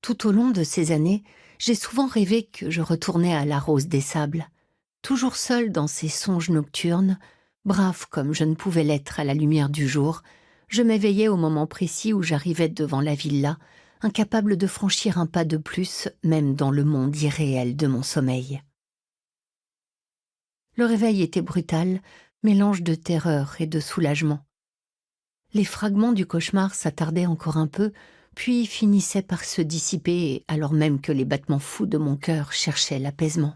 Tout au long de ces années, j'ai souvent rêvé que je retournais à la Rose des Sables, toujours seule dans ces songes nocturnes, brave comme je ne pouvais l'être à la lumière du jour. Je m'éveillais au moment précis où j'arrivais devant la villa, incapable de franchir un pas de plus, même dans le monde irréel de mon sommeil. Le réveil était brutal, mélange de terreur et de soulagement. Les fragments du cauchemar s'attardaient encore un peu, puis finissaient par se dissiper alors même que les battements fous de mon cœur cherchaient l'apaisement.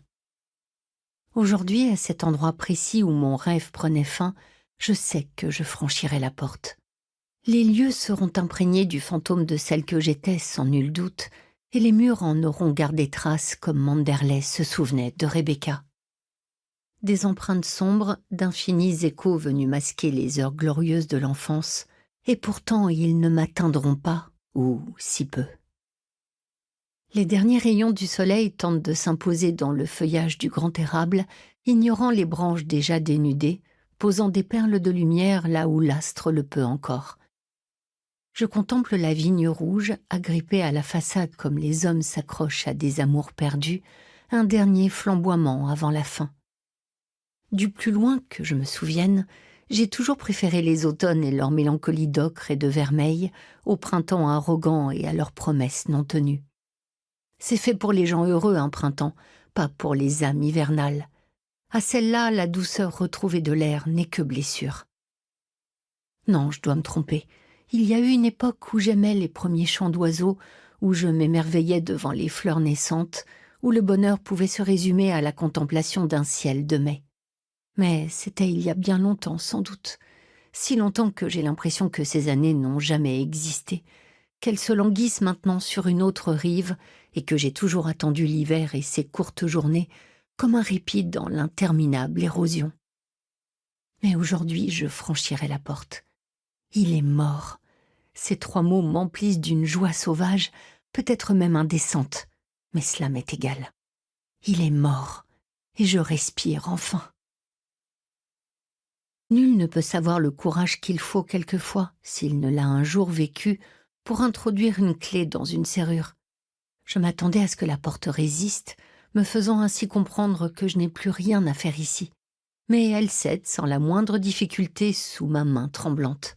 Aujourd'hui, à cet endroit précis où mon rêve prenait fin, je sais que je franchirai la porte. Les lieux seront imprégnés du fantôme de celle que j'étais, sans nul doute, et les murs en auront gardé trace comme Manderley se souvenait de Rebecca. Des empreintes sombres, d'infinis échos venus masquer les heures glorieuses de l'enfance, et pourtant ils ne m'atteindront pas, ou si peu. Les derniers rayons du soleil tentent de s'imposer dans le feuillage du grand érable, ignorant les branches déjà dénudées, posant des perles de lumière là où l'astre le peut encore. Je contemple la vigne rouge, agrippée à la façade comme les hommes s'accrochent à des amours perdus, un dernier flamboiement avant la fin. Du plus loin que je me souvienne, j'ai toujours préféré les automnes et leur mélancolie d'ocre et de vermeil au printemps arrogant et à leurs promesses non tenues. C'est fait pour les gens heureux un printemps, pas pour les âmes hivernales. À celle-là, la douceur retrouvée de l'air n'est que blessure. Non, je dois me tromper. Il y a eu une époque où j'aimais les premiers chants d'oiseaux, où je m'émerveillais devant les fleurs naissantes, où le bonheur pouvait se résumer à la contemplation d'un ciel de mai. Mais c'était il y a bien longtemps, sans doute. Si longtemps que j'ai l'impression que ces années n'ont jamais existé, qu'elles se languissent maintenant sur une autre rive et que j'ai toujours attendu l'hiver et ses courtes journées comme un répit dans l'interminable érosion. Mais aujourd'hui, je franchirai la porte. Il est mort. Ces 3 mots m'emplissent d'une joie sauvage, peut-être même indécente, mais cela m'est égal. Il est mort, et je respire enfin. Nul ne peut savoir le courage qu'il faut quelquefois, s'il ne l'a un jour vécu, pour introduire une clé dans une serrure. Je m'attendais à ce que la porte résiste, me faisant ainsi comprendre que je n'ai plus rien à faire ici. Mais elle cède sans la moindre difficulté sous ma main tremblante.